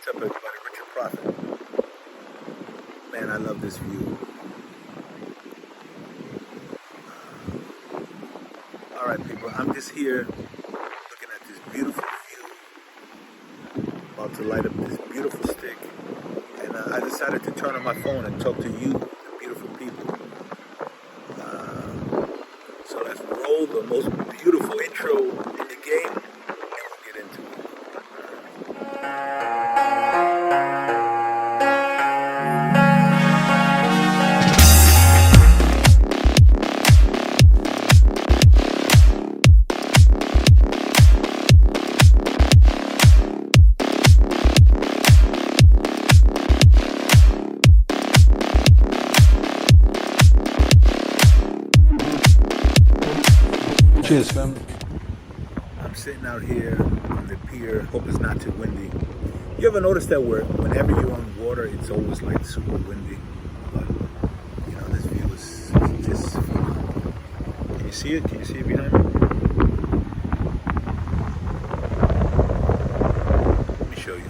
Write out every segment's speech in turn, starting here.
What's up, everybody? Richard Prafit. Man, I love this view. All right, people. I'm just here looking at this beautiful view. About to light up this beautiful stick, and I decided to turn on my phone and talk to you, the beautiful people. So let's roll the most beautiful intro in the game, and we'll get into it. Cheers, fam. I'm sitting out here on the pier. Hope it's not too windy. You ever notice that whenever you're on water, it's always like super windy? But you know, this view is just phenomenal. Can you see it? Can you see it behind me? Let me show you.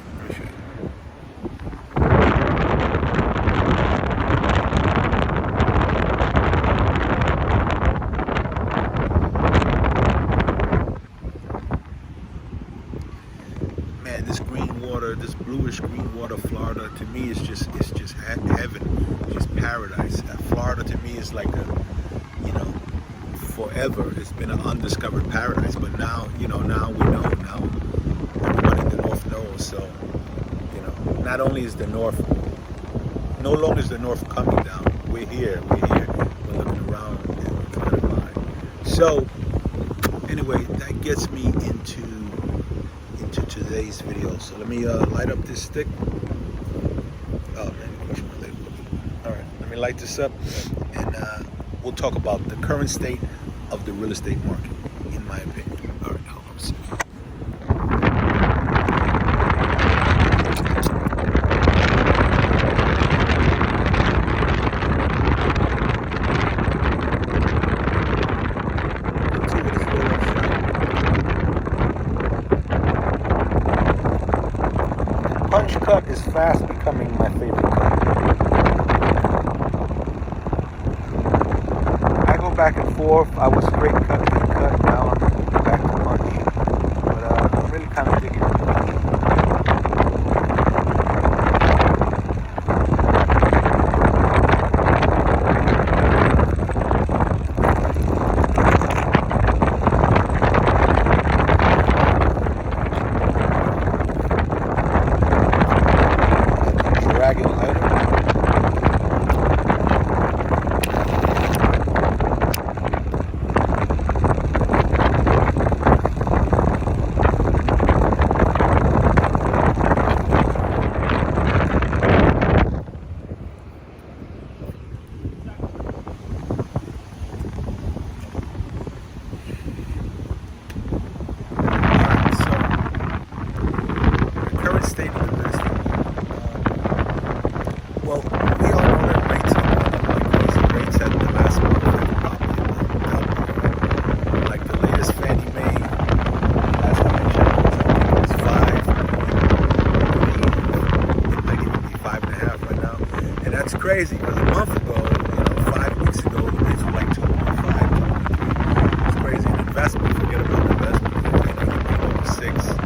Man, this green water, this bluish green water, Florida, to me is just heaven, just paradise. Florida to me is like forever. It's been an undiscovered paradise, but now we know. Now everybody in the North knows. So, not only is the North, no longer is the North coming down. We're here. We're looking around and we're trying to buy. So, anyway, that gets me into today's video. So let me light up this stick. Oh man, you crushed my lid. All right, let me light this up, and we'll talk about the current state of the real estate market, in my opinion. All right, hold on a second. Punch cut is fast becoming my favorite cut. I go back and forth. I was straight cut, now I'm back to punch. But I'm really kind of digging it. State of the business. Well, we all know that rates are rates at the last month probably like the latest Fannie Mae, last time I checked, was 5. It might even be 5.5 right now, and that's crazy because a month ago, 5 weeks ago, the rates were like 2.5. It's crazy. An investment, forget about investment. 6.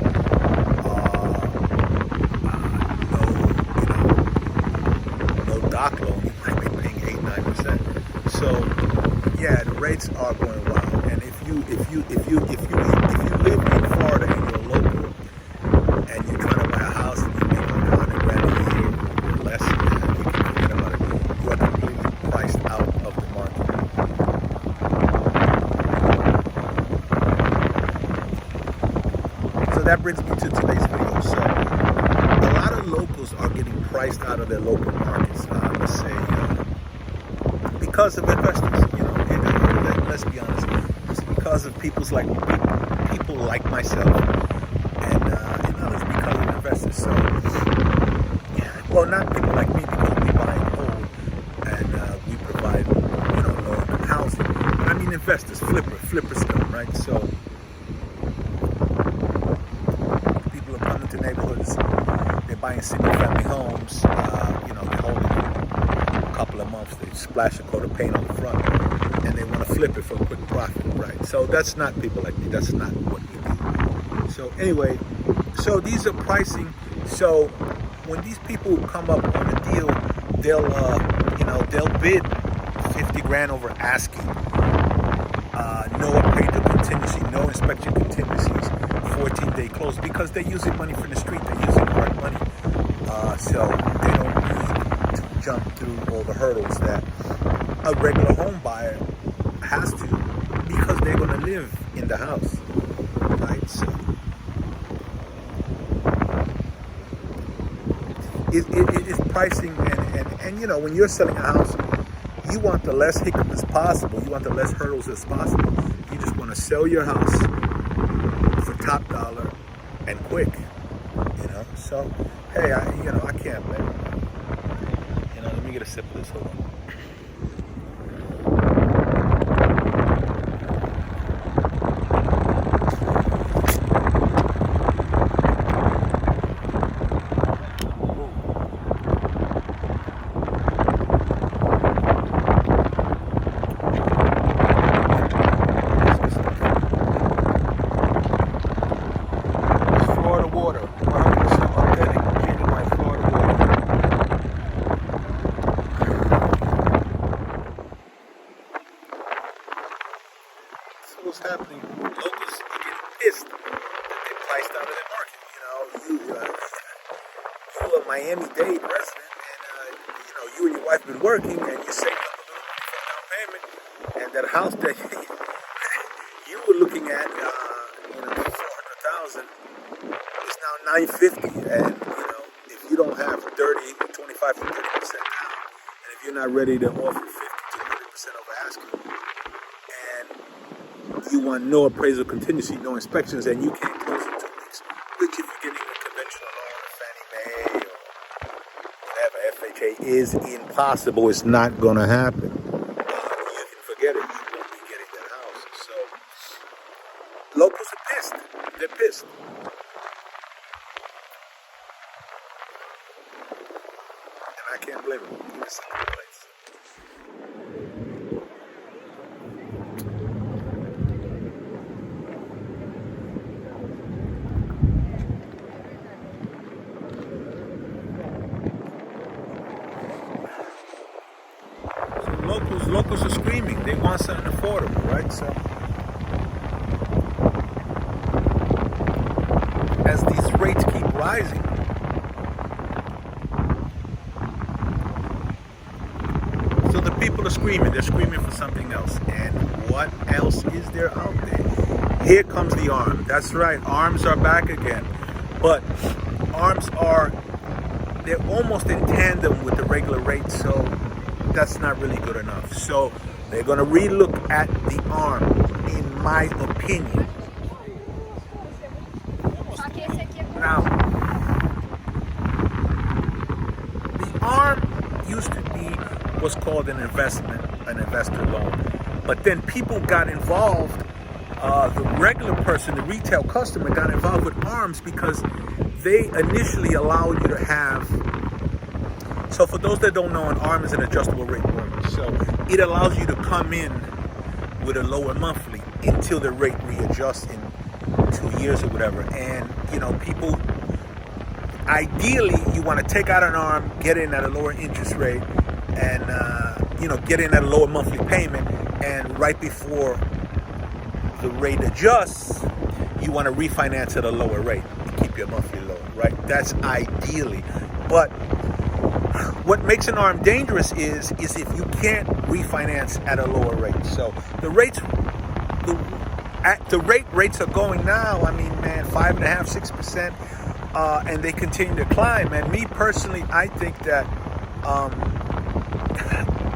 Doc loan, you might be paying 8-9%. So yeah, the rates are going wild. And if you live in Florida and you're local and you're trying to buy a house and you make like $100,000 a year or less, you can forget about it. You are completely priced out of the market. So that brings me to today's video. So a lot of locals are getting priced out of their local markets. Let's say because of investors. Let's be honest. It's because of people like myself and others, because of investors. So, well, not people like me because we buy and hold and we provide low-income housing. But I mean investors, flipper stuff, right? So people are coming to neighborhoods. They're buying single-family homes. They hold it a couple of months. They splash a coat of paint on the front, and they want to flip it for a quick profit, right? So that's not people like me. That's not what we do. So anyway, so these are pricing. So when these people come up on a deal, they'll bid 50 grand over asking. No appraisal contingency, no inspection contingencies, 14-day close, because they're using money from the street. They're using hard money, so they don't need to jump through all the hurdles that a regular home buyer has to, because they're going to live in the house, right? So it's pricing, and when you're selling a house, you want the less hiccup as possible. You want the less hurdles as possible. You just want to sell your house for top dollar and quick. So hey, I can't blame it. Let me get a sip of this. Hold on. What's happening? Locals are getting pissed that they're priced out of their market. You're a Miami-Dade resident, and you and your wife have been working, and you're saving up a little money for a down payment, and that house that you were looking at, $400,000 is now $950, and if you don't have 25 to 30% down, and if you're not ready to offer 50 to 100% over asking, and you want no appraisal contingency, no inspections, and you can't close in 2 weeks, which if you're getting a conventional loan, a Fannie Mae or whatever, FHA, is impossible. It's not going to happen. You can forget it. You won't be getting that house. So locals are pissed. They're pissed. And I can't blame them. It's a good place. Locals are screaming. They want something affordable, right? So as these rates keep rising, so the people are screaming. They're screaming for something else. And what else is there out there? Here comes the ARM. That's right. ARMs are back again. But ARMs they're almost in tandem with the regular rate, so that's not really good enough. So they're going to relook at the ARM, in my opinion. Now, the ARM used to be what's called an investor loan. But then people got involved, the regular person, the retail customer got involved with ARMs because they initially allow you to have. So for those that don't know, an ARM is an adjustable rate mortgage. So it allows you to come in with a lower monthly until the rate readjusts in 2 years or whatever. And, people, ideally, you want to take out an ARM, get in at a lower interest rate, and, get in at a lower monthly payment. And right before the rate adjusts, you want to refinance at a lower rate to keep your monthly lower, right? That's ideally. But what makes an ARM dangerous is if you can't refinance at a lower rate. So the rates are going now, 5.5%, 6%, and they continue to climb. And me personally, I think that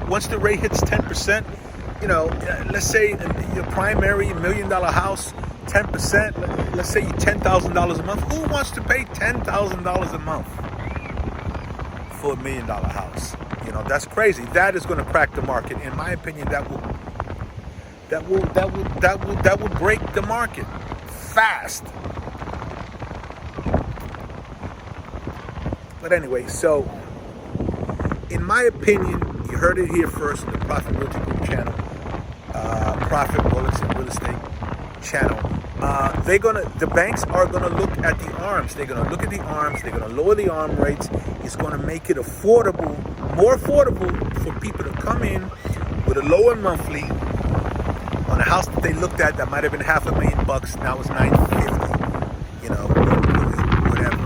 once the rate hits 10%, let's say your primary $1 million house, 10%, let's say you $10,000 a month. Who wants to pay $10,000 a month for $1 million house? That's crazy. That is going to crack the market. In my opinion, that will break the market fast. But anyway, so in my opinion, you heard it here first in the Prafit Realty Group channel, Prafit Rolex and Real Estate channel. The banks are gonna look at the arms. They're gonna look at the arms. They're gonna lower the arm rates. It's gonna make it affordable, more affordable for people to come in with a lower monthly on a house that they looked at that might have been $500,000. Now it's $950. You know, whatever.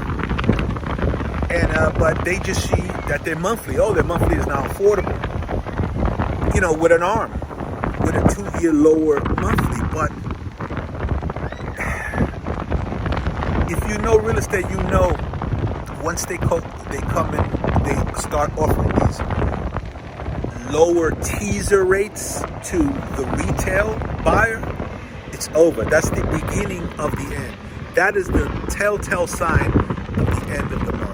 And but they just see that their monthly is now affordable. You know, with an arm, with a 2-year lower monthly. But if you know real estate, you know once they come in, they start offering these lower teaser rates to the retail buyer, it's over. That's the beginning of the end. That is the telltale sign of the end of the market.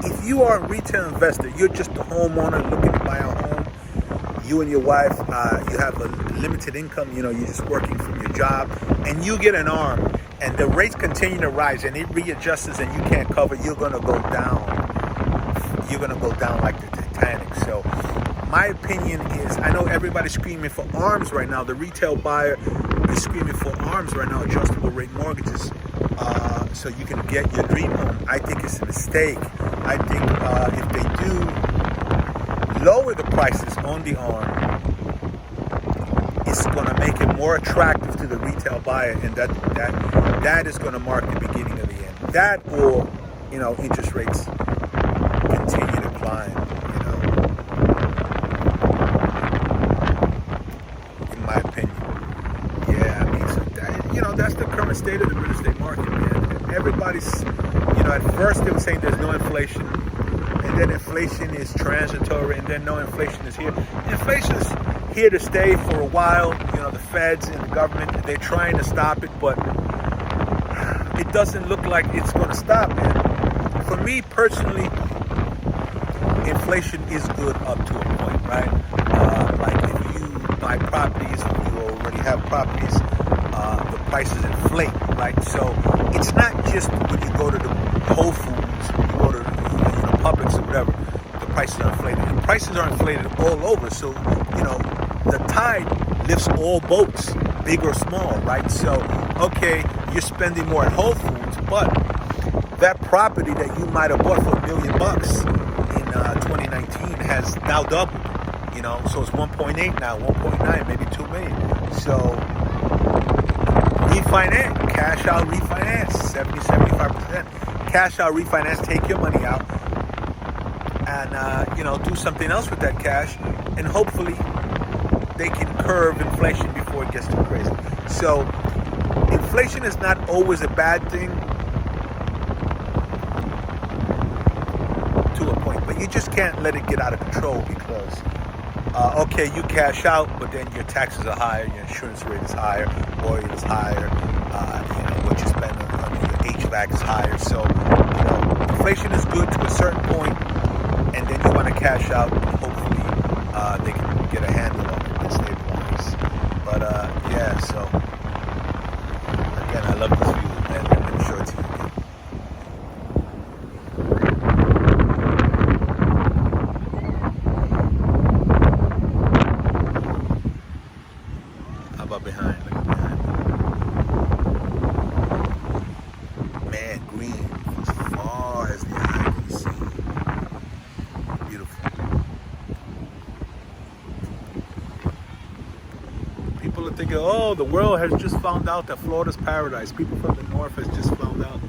If you are a retail investor, you're just a homeowner looking to buy a home, you and your wife, you have a limited income, you know, you're just working from your job, and you get an arm, and the rates continue to rise, and it readjusts, and you can't cover, you're going to go down. You're going to go down like the Titanic. So my opinion is, I know everybody's screaming for arms right now. The retail buyer is screaming for arms right now, adjustable rate mortgages, so you can get your dream home. I think it's a mistake. I think if they do lower the prices on the arm, it's going to make it more attractive to the retail buyer, and that is going to mark the beginning of the end. That, or, you know, interest rates continue to climb, you know, in my opinion. Yeah, I mean, so that, you know, that's the current state of the real estate market, man. Everybody's, you know, at first they were saying there's no inflation, and then inflation is transitory, and then no, inflation is here. Inflation is here to stay for a while. You know, the feds and the government, they're trying to stop it, but it doesn't look like it's going to stop, man. For me personally, inflation is good up to a point, right? Like if you buy properties, if you already have properties, the prices inflate, right? So it's not just when you go to the Whole Foods, when you go to the Publix or whatever, the prices are inflated. The prices are inflated all over. So, you know, the tide lifts all boats, big or small, right? So, okay, you're spending more at Whole Foods, but that property that you might have bought for $1 million in 2019 has now doubled, you know, so it's 1.8 now, 1.9, maybe 2 million. So refinance, cash out refinance, 70-75%. Cash out refinance, take your money out, and you know, do something else with that cash, and hopefully they can curb inflation before it gets too crazy. So inflation is not always a bad thing to a point, but you just can't let it get out of control, because okay, you cash out, but then your taxes are higher, your insurance rate is higher, oil is higher, you know, what you spend on your HVAC is higher. So, you know, inflation is good to a certain point, and then you want to cash out, and hopefully they can get a handle on it and stabilize. But yeah, so again, I love this view, man. I'm sure it's you. How about behind? Look at behind. Man, green as far as the eye can see. Beautiful. People are thinking, oh, the world has just found out that Florida's paradise. People from the north has just found out.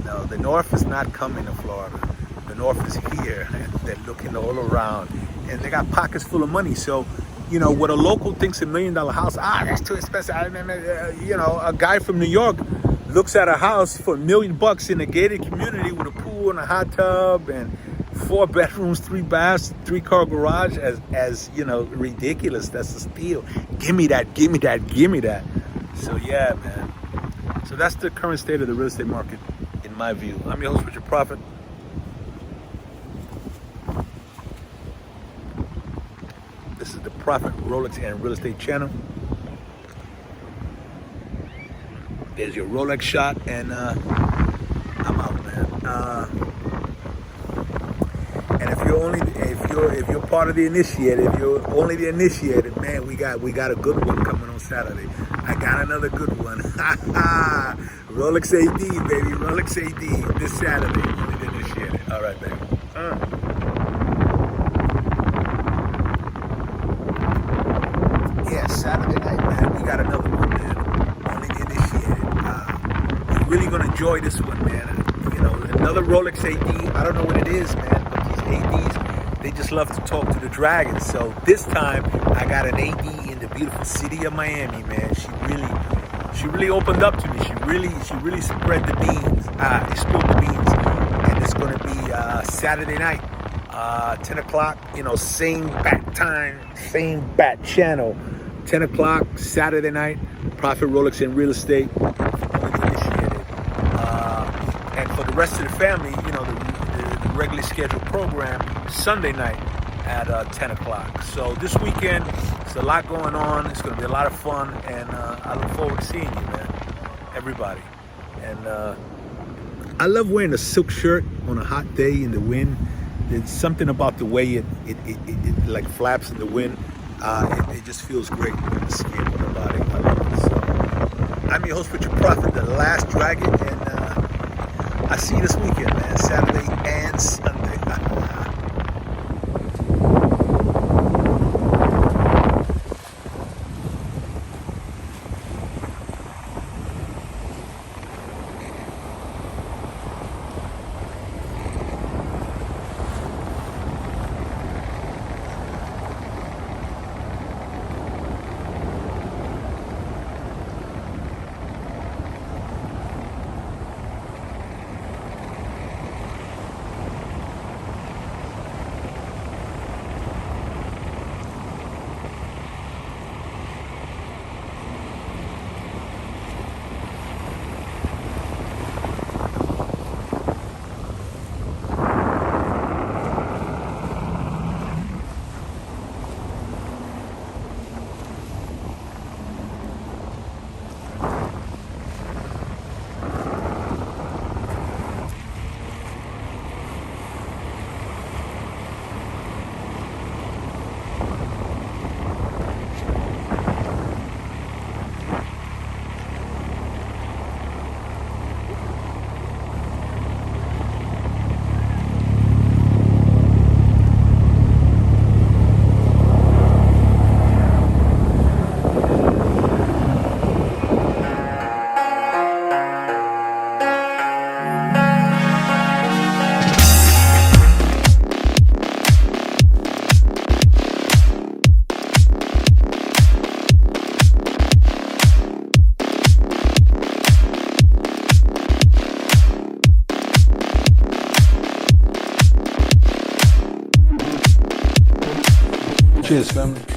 No, the north is not coming to Florida. The north is here, and they're looking all around, and they got pockets full of money. So, you know, what a local thinks $1 million house, that's too expensive. You know, a guy from New York looks at a house for $1 million in a gated community with a pool and a hot tub and 4 bedrooms, 3 baths, 3-car garage as you know, ridiculous. That's a steal. Give me that, give me that, give me that. So yeah, man. So that's the current state of the real estate market, in my view. I'm your host, Richard Prafit. This is the Prafit Rolex and Real Estate channel. There's your Rolex shot, and I'm out, man. And if you're part of the initiated, if you're only the initiated, man, we got a good one coming on Saturday. I got another good one. Rolex AD, baby, Rolex AD this Saturday. Only the initiated. All right, baby. Yeah, Saturday night, man. We got another one, man. Only the initiated. You're really gonna enjoy this one, man. You know, another Rolex AD. I don't know what it is, man, but these ADs, they just love to talk to the dragons. So this time, I got an AD in the beautiful city of Miami, man. She really opened up to me. She really spread the beans. Spilled the beans, and it's gonna be Saturday night, 10 o'clock. You know, same bat time, same bat channel. 10 o'clock Saturday night. Prafit, Rolex, and Real Estate. Initiated. And for the rest of the family, you know, the regularly scheduled program Sunday night at 10 o'clock. So this weekend, there's a lot going on. It's going to be a lot of fun, and I look forward to seeing you, man. Everybody. And I love wearing a silk shirt on a hot day in the wind. There's something about the way it like flaps in the wind. It just feels great on the skin, on the body. I love it. So I'm your host, Richard Prafit, the Last Dragon, and I see you this weekend, man. Saturday and Sunday. Cheers, family.